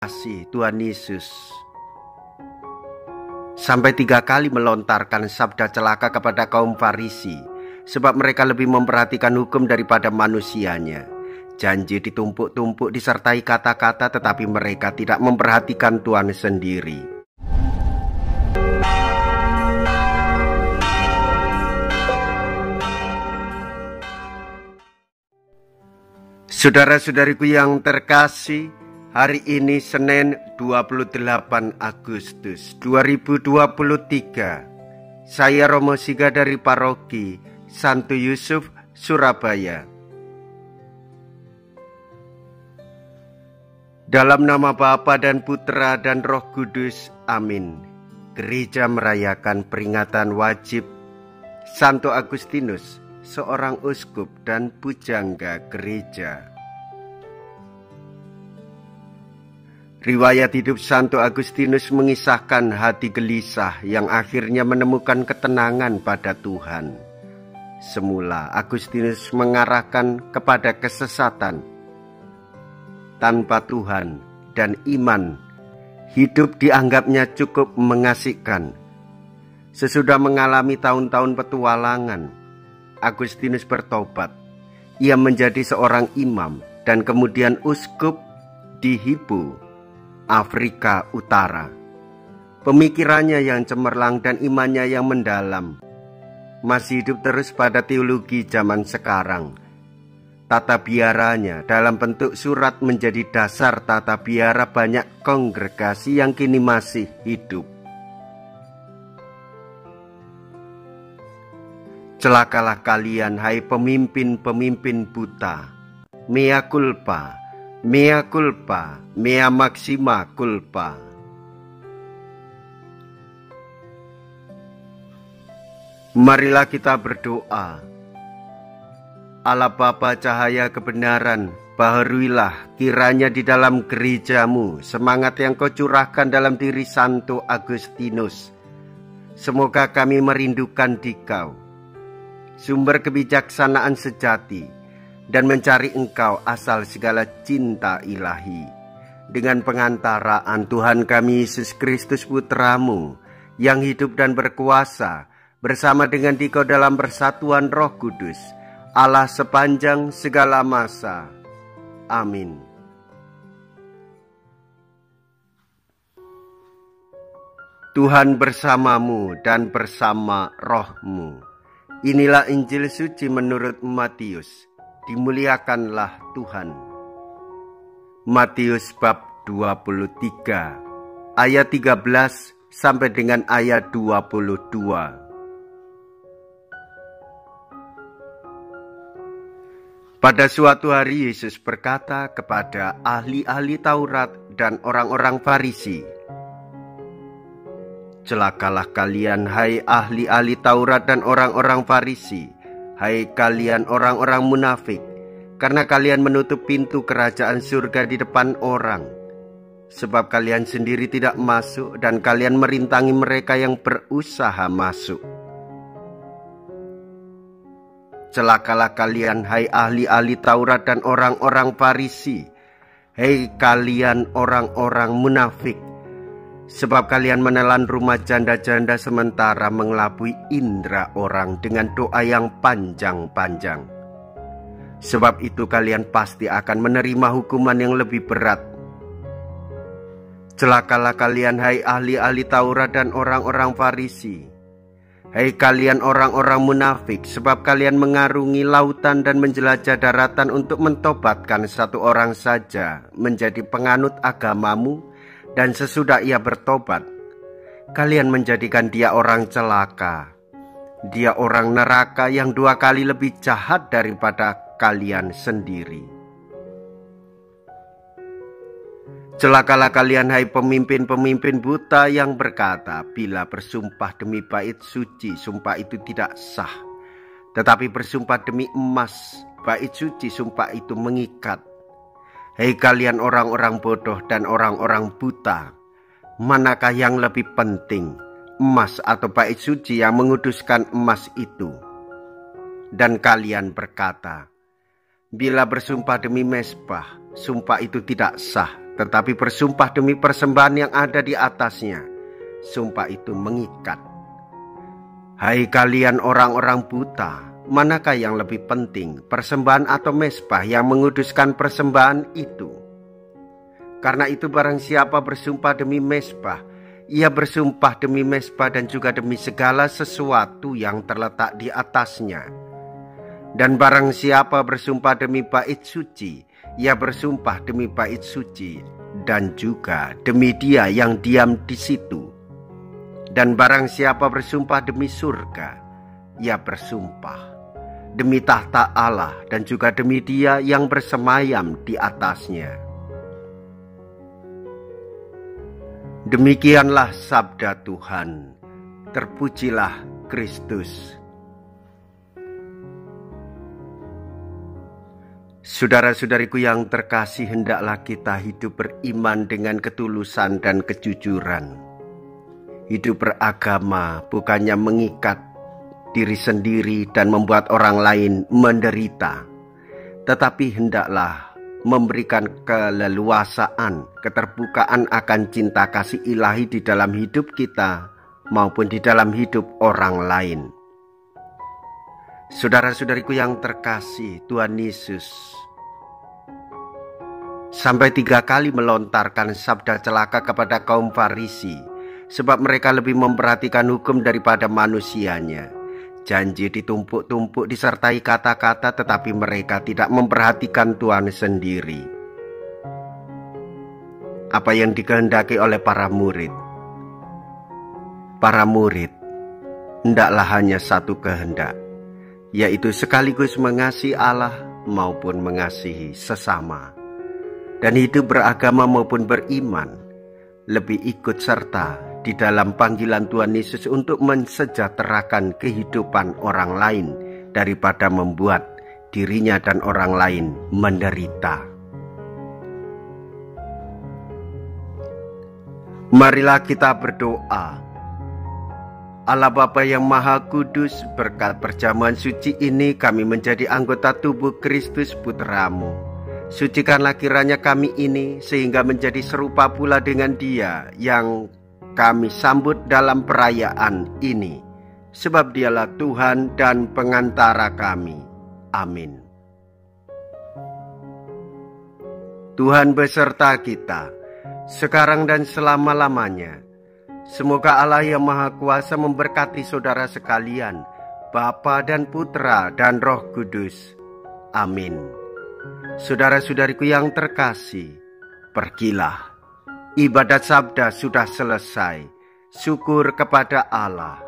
kasih Tuhan Yesus sampai 3 kali melontarkan sabda celaka kepada kaum Farisi, sebab mereka lebih memperhatikan hukum daripada manusianya. Janji ditumpuk-tumpuk disertai kata-kata, tetapi mereka tidak memperhatikan Tuhan sendiri. Saudara-saudariku yang terkasih, hari ini Senin 28 Agustus 2023. Saya Romo Siga dari Paroki Santo Yusuf, Surabaya. Dalam nama Bapa dan Putra dan Roh Kudus, amin. Gereja merayakan peringatan wajib Santo Agustinus, seorang uskup dan pujangga gereja. Riwayat hidup Santo Agustinus mengisahkan hati gelisah yang akhirnya menemukan ketenangan pada Tuhan. Semula Agustinus mengarahkan kepada kesesatan. Tanpa Tuhan dan iman, hidup dianggapnya cukup mengasihkan. Sesudah mengalami tahun-tahun petualangan, Agustinus bertobat. Ia menjadi seorang imam dan kemudian uskup di Hippo, Afrika Utara. Pemikirannya yang cemerlang dan imannya yang mendalam masih hidup terus pada teologi zaman sekarang. Tata biaranya dalam bentuk surat menjadi dasar tata biara banyak kongregasi yang kini masih hidup. Celakalah kalian, hai pemimpin-pemimpin buta. Mea culpa, mea culpa, mea maxima culpa. Marilah kita berdoa. Allah Bapa cahaya kebenaran, baharuilah kiranya di dalam gerejamu semangat yang kau curahkan dalam diri Santo Agustinus. Semoga kami merindukan Dikau, sumber kebijaksanaan sejati, dan mencari Engkau asal segala cinta ilahi. Dengan pengantaraan Tuhan kami Yesus Kristus Putramu, yang hidup dan berkuasa bersama dengan Dikau dalam persatuan Roh Kudus, Allah sepanjang segala masa. Amin. Tuhan bersamamu dan bersama rohmu. Inilah Injil suci menurut Matius. Dimuliakanlah Tuhan. Matius bab 23 ayat 13 sampai dengan ayat 22. Pada suatu hari Yesus berkata kepada ahli-ahli Taurat dan orang-orang Farisi, "Celakalah kalian, hai ahli-ahli Taurat dan orang-orang Farisi, hai kalian orang-orang munafik, karena kalian menutup pintu kerajaan surga di depan orang. Sebab kalian sendiri tidak masuk dan kalian merintangi mereka yang berusaha masuk. Celakalah kalian, hai ahli-ahli Taurat dan orang-orang Farisi, hai kalian orang-orang munafik, sebab kalian menelan rumah janda-janda sementara mengelabui indera orang dengan doa yang panjang-panjang. Sebab itu kalian pasti akan menerima hukuman yang lebih berat. Celakalah kalian, hai ahli-ahli Taurat dan orang-orang Farisi, hai kalian orang-orang munafik, sebab kalian mengarungi lautan dan menjelajah daratan untuk mentobatkan satu orang saja menjadi penganut agamamu, dan sesudah ia bertobat, kalian menjadikan dia orang celaka. Dia orang neraka yang 2 kali lebih jahat daripada kalian sendiri. Celakalah kalian, hai pemimpin-pemimpin buta yang berkata, bila bersumpah demi bait suci, sumpah itu tidak sah. Tetapi bersumpah demi emas, bait suci, sumpah itu mengikat. Hei kalian orang-orang bodoh dan orang-orang buta, manakah yang lebih penting, emas atau bait suci yang menguduskan emas itu? Dan kalian berkata, bila bersumpah demi mezbah, sumpah itu tidak sah. tetapi bersumpah demi persembahan yang ada di atasnya. Sumpah itu mengikat. Hai kalian orang-orang buta, manakah yang lebih penting, persembahan atau mezbah yang menguduskan persembahan itu? Karena itu barang siapa bersumpah demi mezbah, ia bersumpah demi mezbah dan juga demi segala sesuatu yang terletak di atasnya. Dan barang siapa bersumpah demi bait suci, ia bersumpah demi bait suci dan juga demi Dia yang diam di situ. Dan barang siapa bersumpah demi surga, ia bersumpah demi tahta Allah dan juga demi Dia yang bersemayam di atasnya. Demikianlah sabda Tuhan. Terpujilah Kristus. Saudara-saudariku yang terkasih, hendaklah kita hidup beriman dengan ketulusan dan kejujuran. Hidup beragama bukannya mengikat diri sendiri dan membuat orang lain menderita, tetapi hendaklah memberikan keleluasaan, keterbukaan akan cinta kasih ilahi di dalam hidup kita maupun di dalam hidup orang lain. Saudara-saudariku yang terkasih, Tuhan Yesus sampai 3 kali melontarkan sabda celaka kepada kaum Farisi, sebab mereka lebih memperhatikan hukum daripada manusianya. Janji ditumpuk-tumpuk disertai kata-kata, tetapi mereka tidak memperhatikan Tuhan sendiri. Apa yang dikehendaki oleh para murid? Para murid hendaklah hanya satu kehendak, yaitu sekaligus mengasihi Allah maupun mengasihi sesama. Dan hidup beragama maupun beriman lebih ikut serta di dalam panggilan Tuhan Yesus untuk mensejahterakan kehidupan orang lain daripada membuat dirinya dan orang lain menderita. Marilah kita berdoa. Allah Bapa yang Maha Kudus, berkat perjamuan suci ini kami menjadi anggota tubuh Kristus Putra-Mu. Sucikanlah kiranya kami ini sehingga menjadi serupa pula dengan Dia yang kami sambut dalam perayaan ini, sebab Dialah Tuhan dan pengantara kami. Amin. Tuhan beserta kita, sekarang dan selama-lamanya. Semoga Allah yang Maha Kuasa memberkati saudara sekalian, Bapa dan Putra dan Roh Kudus. Amin. Saudara-saudariku yang terkasih, pergilah. Ibadat sabda sudah selesai. Syukur kepada Allah.